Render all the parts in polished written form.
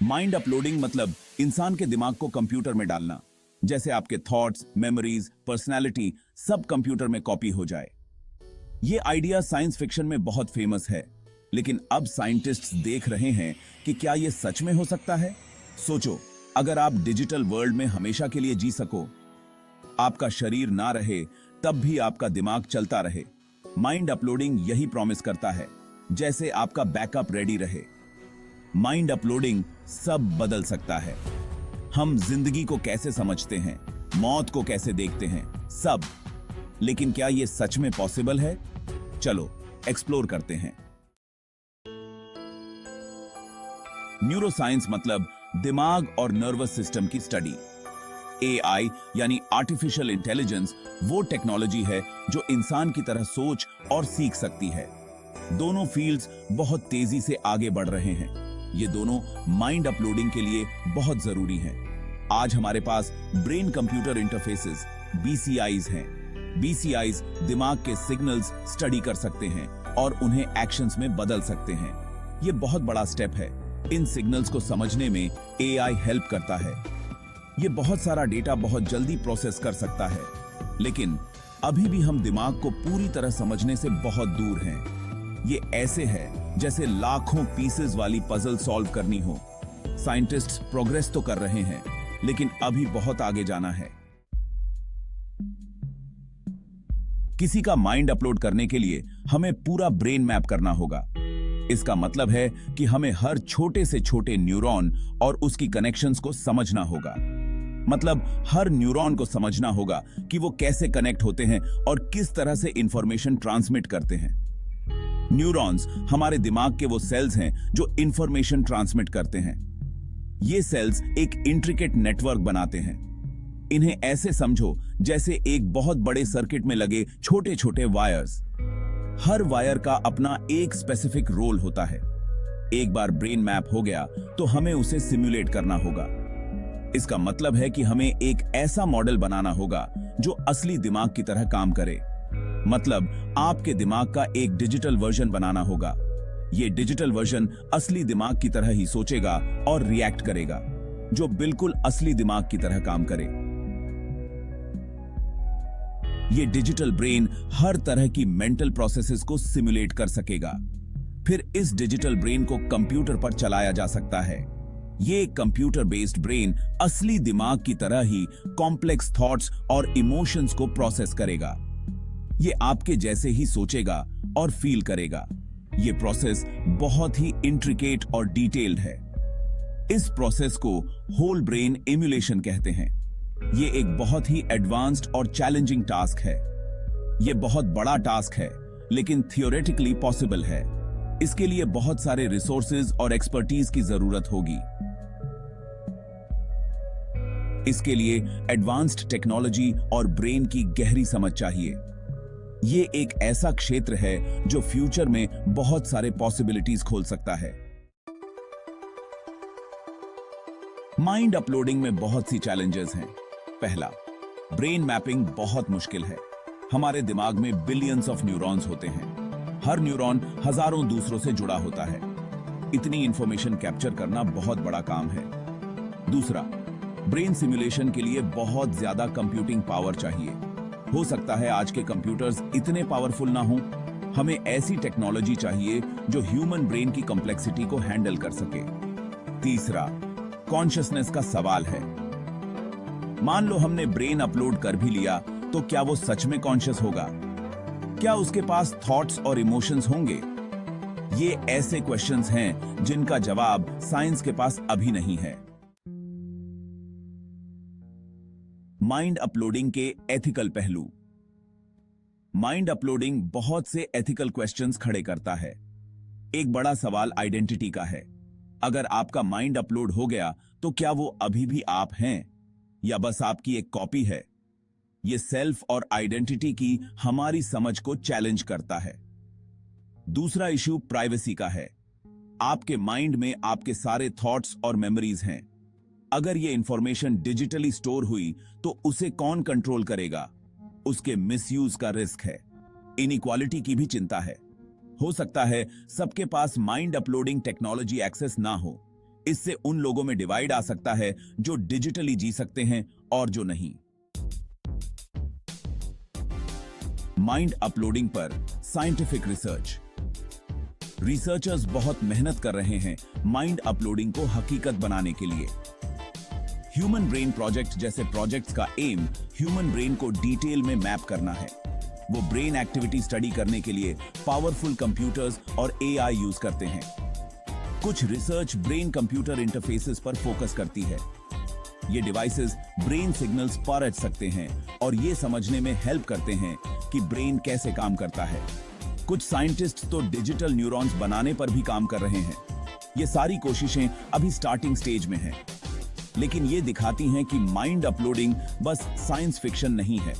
Mind uploading मतलब इंसान के दिमाग को कंप्यूटर में डालना, जैसे आपके थॉट्स, मेमोरीज, पर्सनालिटी सब कंप्यूटर में कॉपी हो जाए। ये आइडिया साइंस फिक्शन में बहुत फेमस है, लेकिन अब साइंटिस्ट्स देख रहे हैं कि क्या ये सच में हो सकता है। सोचो, अगर आप डिजिटल वर्ल्ड में हमेशा के लिए जी सको, आपका शरीर ना रहे तब भी आपका दिमाग चलता रहे। माइंड अपलोडिंग यही प्रॉमिस करता है, जैसे आपका बैकअप रेडी रहे। माइंड अपलोडिंग सब बदल सकता है। हम जिंदगी को कैसे समझते हैं, मौत को कैसे देखते हैं, सब। लेकिन क्या यह सच में पॉसिबल है? चलो एक्सप्लोर करते हैं। न्यूरोसाइंस मतलब दिमाग और नर्वस सिस्टम की स्टडी। एआई यानी आर्टिफिशियल इंटेलिजेंस वो टेक्नोलॉजी है जो इंसान की तरह सोच और सीख सकती है। दोनों फील्ड्स बहुत तेजी से आगे बढ़ रहे हैं। ये दोनों माइंड अपलोडिंग के लिए बहुत जरूरी हैं। आज हमारे पास ब्रेन कंप्यूटर इंटरफेसेस BCIs हैं। BCIs दिमाग के सिग्नल्स स्टडी कर सकते हैं और उन्हें एक्शंस में बदल सकते हैं। ये बहुत बड़ा स्टेप है। इन सिग्नल्स को समझने में AI हेल्प करता है। ये बहुत सारा डेटा बहुत जल्दी प्रोसेस कर सकता है, लेकिन अभी भी हम दिमाग को पूरी तरह समझने से बहुत दूर हैं। ये ऐसे है जैसे लाखों पीसेस वाली पजल सॉल्व करनी हो। साइंटिस्ट्स प्रोग्रेस तो कर रहे हैं, लेकिन अभी बहुत आगे जाना है। किसी का माइंड अपलोड करने के लिए हमें पूरा ब्रेन मैप करना होगा। इसका मतलब है कि हमें हर छोटे से छोटे न्यूरॉन और उसकी कनेक्शंस को समझना होगा। मतलब हर न्यूरॉन को समझना होगा कि वो कैसे कनेक्ट होते हैं और किस तरह से इंफॉर्मेशन ट्रांसमिट करते हैं। न्यूरॉन्स हमारे दिमाग के वो सेल्स हैं जो इंफॉर्मेशन ट्रांसमिट करते हैं। ये सेल्स एक इंट्रिकेट नेटवर्क बनाते हैं। इन्हें ऐसे समझो जैसे एक बहुत बड़े सर्किट में लगे छोटे छोटे वायर्स। हर वायर का अपना एक स्पेसिफिक रोल होता है। एक बार ब्रेन मैप हो गया तो हमें उसे सिमुलेट करना होगा। इसका मतलब है कि हमें एक ऐसा मॉडल बनाना होगा जो असली दिमाग की तरह काम करे। मतलब आपके दिमाग का एक डिजिटल वर्जन बनाना होगा। यह डिजिटल वर्जन असली दिमाग की तरह ही सोचेगा और रिएक्ट करेगा, जो बिल्कुल असली दिमाग की तरह काम करे। ये डिजिटल ब्रेन हर तरह की मेंटल प्रोसेसेस को सिमुलेट कर सकेगा। फिर इस डिजिटल ब्रेन को कंप्यूटर पर चलाया जा सकता है। ये कंप्यूटर बेस्ड ब्रेन असली दिमाग की तरह ही कॉम्प्लेक्स थॉट्स और इमोशंस को प्रोसेस करेगा। ये आपके जैसे ही सोचेगा और फील करेगा। ये प्रोसेस बहुत ही इंट्रिकेट और डिटेल्ड है। इस प्रोसेस को होल ब्रेन एम्यूलेशन कहते हैं। ये एक बहुत ही एडवांस्ड और चैलेंजिंग टास्क है। ये बहुत बड़ा टास्क है, लेकिन थियोरेटिकली पॉसिबल है। इसके लिए बहुत सारे रिसोर्सेज और एक्सपर्टीज की जरूरत होगी। इसके लिए एडवांस्ड टेक्नोलॉजी और ब्रेन की गहरी समझ चाहिए। ये एक ऐसा क्षेत्र है जो फ्यूचर में बहुत सारे पॉसिबिलिटीज खोल सकता है। माइंड अपलोडिंग में बहुत सी चैलेंजेस हैं। पहला, ब्रेन मैपिंग बहुत मुश्किल है। हमारे दिमाग में बिलियंस ऑफ न्यूरॉन्स होते हैं। हर न्यूरॉन हजारों दूसरों से जुड़ा होता है। इतनी इंफॉर्मेशन कैप्चर करना बहुत बड़ा काम है। दूसरा, ब्रेन सिमुलेशन के लिए बहुत ज्यादा कंप्यूटिंग पावर चाहिए। हो सकता है आज के कंप्यूटर्स इतने पावरफुल ना हो। हमें ऐसी टेक्नोलॉजी चाहिए जो ह्यूमन ब्रेन की कॉम्प्लेक्सिटी को हैंडल कर सके। तीसरा, कॉन्शियसनेस का सवाल है। मान लो हमने ब्रेन अपलोड कर भी लिया, तो क्या वो सच में कॉन्शियस होगा? क्या उसके पास थॉट्स और इमोशंस होंगे? ये ऐसे क्वेश्चंस हैं जिनका जवाब साइंस के पास अभी नहीं है। माइंड अपलोडिंग के एथिकल पहलू। माइंड अपलोडिंग बहुत से एथिकल क्वेश्चंस खड़े करता है। एक बड़ा सवाल आइडेंटिटी का है। अगर आपका माइंड अपलोड हो गया तो क्या वो अभी भी आप हैं या बस आपकी एक कॉपी है? ये सेल्फ और आइडेंटिटी की हमारी समझ को चैलेंज करता है। दूसरा इश्यू प्राइवेसी का है। आपके माइंड में आपके सारे थॉट्स और मेमोरीज हैं। अगर ये इंफॉर्मेशन डिजिटली स्टोर हुई तो उसे कौन कंट्रोल करेगा? उसके मिसयूज का रिस्क है। इनइक्वालिटी की भी चिंता है। हो सकता है सबके पास माइंड अपलोडिंग टेक्नोलॉजी एक्सेस ना हो, इससे उन लोगों में डिवाइड आ सकता है जो डिजिटली जी सकते हैं और जो नहीं। माइंड अपलोडिंग पर साइंटिफिक रिसर्च। रिसर्चर्स बहुत मेहनत कर रहे हैं माइंड अपलोडिंग को हकीकत बनाने के लिए। ह्यूमन ब्रेन प्रोजेक्ट जैसे प्रोजेक्ट्स का एम ह्यूमन ब्रेन को डिटेल में मैप करना है। वो ब्रेन एक्टिविटी स्टडी करने के लिए पावरफुल कंप्यूटर्स और एआई यूज करते हैं। कुछ रिसर्च ब्रेन कंप्यूटर इंटरफेसेस पर फोकस करती है। ये डिवाइसेस ब्रेन सिग्नल्स पढ़ सकते हैं और ये समझने में हेल्प करते हैं कि ब्रेन कैसे काम करता है। कुछ साइंटिस्ट्स तो डिजिटल न्यूरॉन्स बनाने पर भी काम कर रहे हैं। ये सारी कोशिशें अभी स्टार्टिंग स्टेज में हैं, लेकिन ये दिखाती हैं कि माइंड अपलोडिंग बस साइंस फिक्शन नहीं है।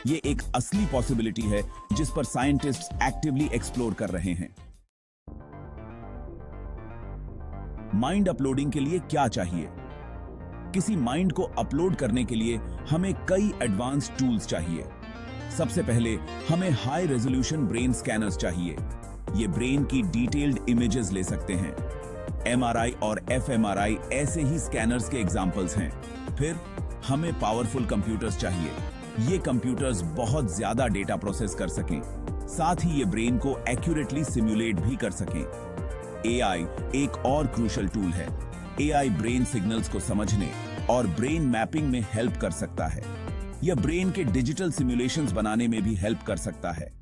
ये एक असली पॉसिबिलिटी है जिस पर साइंटिस्ट्स एक्टिवली एक्सप्लोर कर रहे हैं। माइंड अपलोडिंग के लिए क्या चाहिए? किसी माइंड को अपलोड करने के लिए हमें कई एडवांस टूल्स चाहिए। सबसे पहले हमें हाई रेजोल्यूशन ब्रेन स्कैनर्स चाहिए। ये ब्रेन की डिटेल्ड इमेजेस ले सकते हैं। एमआरआई और एफएमआरआई ऐसे ही स्कैनर्स के एग्जांपल्स हैं। फिर हमें पावरफुल कंप्यूटर्स चाहिए। ये कंप्यूटर्स बहुत ज्यादा डेटा प्रोसेस कर सकें, साथ ही ये ब्रेन को एक्यूरेटली सिमुलेट भी कर सकें। एआई एक और क्रूशियल टूल है। एआई ब्रेन सिग्नल्स को समझने और ब्रेन मैपिंग में हेल्प कर सकता है। यह ब्रेन के डिजिटल सिमुलेशंस बनाने में भी हेल्प कर सकता है।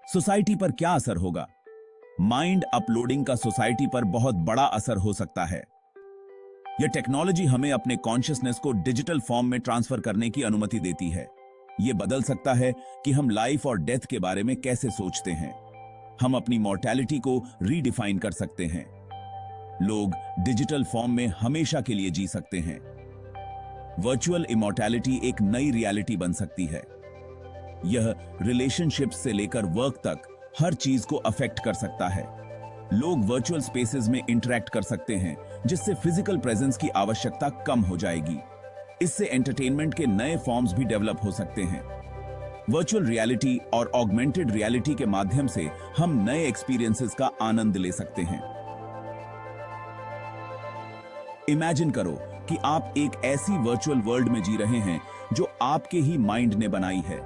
सोसाइटी पर क्या असर होगा? माइंड अपलोडिंग का सोसाइटी पर बहुत बड़ा असर हो सकता है। यह टेक्नोलॉजी हमें अपने कॉन्शियसनेस को डिजिटल फॉर्म में ट्रांसफर करने की अनुमति देती है। यह बदल सकता है कि हम लाइफ और डेथ के बारे में कैसे सोचते हैं। हम अपनी मॉर्टैलिटी को रीडिफाइन कर सकते हैं। लोग डिजिटल फॉर्म में हमेशा के लिए जी सकते हैं। वर्चुअल इमॉर्टैलिटी एक नई रियलिटी बन सकती है। यह रिलेशनशिप्स से लेकर वर्क तक हर चीज को अफेक्ट कर सकता है। लोग वर्चुअल स्पेसेस में इंटरैक्ट कर सकते हैं, जिससे फिजिकल प्रेजेंस की आवश्यकता कम हो जाएगी। इससे एंटरटेनमेंट के नए फॉर्म्स भी डेवलप हो सकते हैं। वर्चुअल रियलिटी और ऑगमेंटेड रियलिटी के माध्यम से हम नए एक्सपीरियंसेस का आनंद ले सकते हैं। इमेजिन करो कि आप एक ऐसी वर्चुअल वर्ल्ड में जी रहे हैं जो आपके ही माइंड ने बनाई है।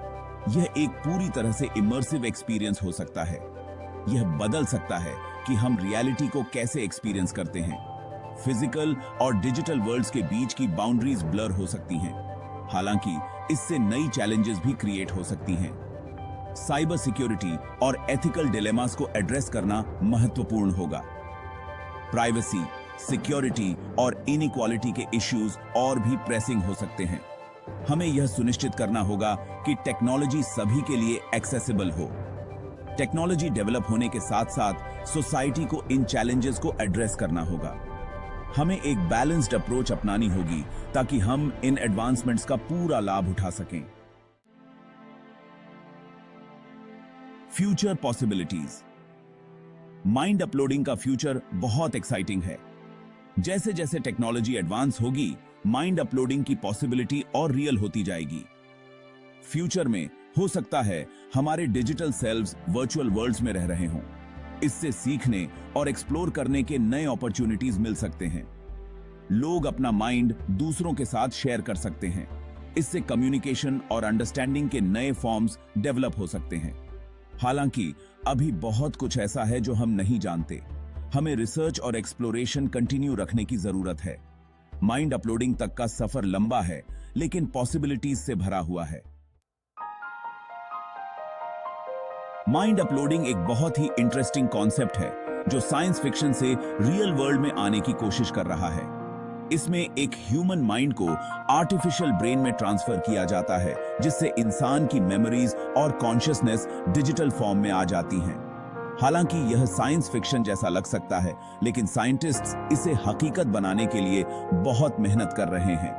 यह एक पूरी तरह से इमर्सिव एक्सपीरियंस हो सकता है। यह बदल सकता है कि हम रियलिटी को कैसे एक्सपीरियंस करते हैं। फिजिकल और डिजिटल वर्ल्ड्स के बीच की बाउंड्रीज ब्लर हो सकती हैं। हालांकि इससे नई चैलेंजेस भी क्रिएट हो सकती हैं। साइबर सिक्योरिटी और एथिकल डिलेमास को एड्रेस करना महत्वपूर्ण होगा। प्राइवेसी, सिक्योरिटी और इनइक्वालिटी के इश्यूज और भी प्रेसिंग हो सकते हैं। हमें यह सुनिश्चित करना होगा कि टेक्नोलॉजी सभी के लिए एक्सेसिबल हो। टेक्नोलॉजी डेवलप होने के साथ साथ सोसाइटी को इन चैलेंजेस को एड्रेस करना होगा। हमें एक बैलेंस्ड अप्रोच अपनानी होगी ताकि हम इन एडवांसमेंट्स का पूरा लाभ उठा सकें। Future possibilities. माइंड अपलोडिंग का फ्यूचर बहुत एक्साइटिंग है। जैसे जैसे टेक्नोलॉजी एडवांस होगी, माइंड अपलोडिंग की पॉसिबिलिटी और रियल होती जाएगी। फ्यूचर में हो सकता है हमारे डिजिटल सेल्व्स वर्चुअल वर्ल्ड्स में रह रहे हों। इससे सीखने और एक्सप्लोर करने के नए अपॉर्चुनिटीज मिल सकते हैं। लोग अपना माइंड दूसरों के साथ शेयर कर सकते हैं। इससे कम्युनिकेशन और अंडरस्टैंडिंग के नए फॉर्म्स डेवलप हो सकते हैं। हालांकि अभी बहुत कुछ ऐसा है जो हम नहीं जानते। हमें रिसर्च और एक्सप्लोरेशन कंटिन्यू रखने की जरूरत है। माइंड अपलोडिंग तक का सफर लंबा है, लेकिन पॉसिबिलिटीज से भरा हुआ है। माइंड अपलोडिंग एक बहुत ही इंटरेस्टिंग कॉन्सेप्ट है जो साइंस फिक्शन से रियल वर्ल्ड में आने की कोशिश कर रहा है। इसमें एक ह्यूमन माइंड को आर्टिफिशियल ब्रेन में ट्रांसफर किया जाता है, जिससे इंसान की मेमोरीज और कॉन्शियसनेस डिजिटल फॉर्म में आ जाती हैं। हालांकि यह साइंस फिक्शन जैसा लग सकता है, लेकिन साइंटिस्ट्स इसे हकीकत बनाने के लिए बहुत मेहनत कर रहे हैं।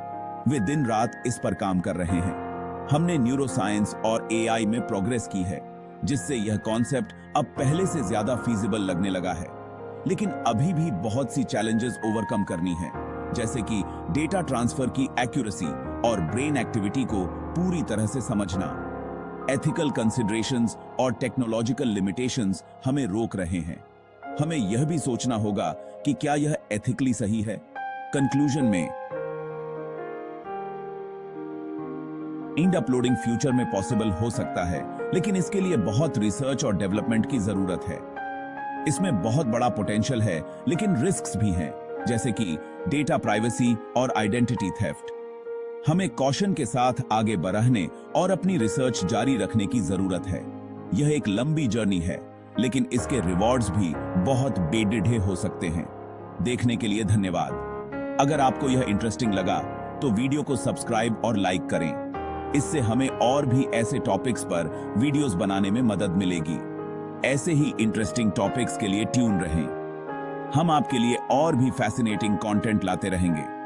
वे दिन रात इस पर काम कर रहे हैं। हमने न्यूरोसाइंस और एआई में प्रोग्रेस की है, जिससे यह कॉन्सेप्ट अब पहले से ज्यादा फीजिबल लगने लगा है। लेकिन अभी भी बहुत सी चैलेंजेस ओवरकम करनी है, जैसे कि डेटा ट्रांसफर की एक्यूरेसी और ब्रेन एक्टिविटी को पूरी तरह से समझना। एथिकल कंसिडरेशंस और टेक्नोलॉजिकल लिमिटेशंस हमें रोक रहे हैं। हमें यह भी सोचना होगा कि क्या यह एथिकली सही है। कंक्लूजन में, इंड अपलोडिंग फ्यूचर में पॉसिबल हो सकता है, लेकिन इसके लिए बहुत रिसर्च और डेवलपमेंट की जरूरत है। इसमें बहुत बड़ा पोटेंशियल है, लेकिन रिस्क्स भी हैं, जैसे कि डेटा प्राइवेसी और आइडेंटिटी थेफ्ट। हमें कॉशन के साथ आगे बढ़ने और अपनी रिसर्च जारी रखने की जरूरत है। यह एक लंबी जर्नी है, लेकिन इसके रिवॉर्ड्स भी बहुत बेढिढे हो सकते हैं। देखने के लिए धन्यवाद। अगर आपको यह इंटरेस्टिंग लगा तो वीडियो को सब्सक्राइब और लाइक करें। इससे हमें और भी ऐसे टॉपिक्स पर वीडियोस बनाने में मदद मिलेगी। ऐसे ही इंटरेस्टिंग टॉपिक्स के लिए ट्यून रहें। हम आपके लिए और भी फैसिनेटिंग कंटेंट लाते रहेंगे।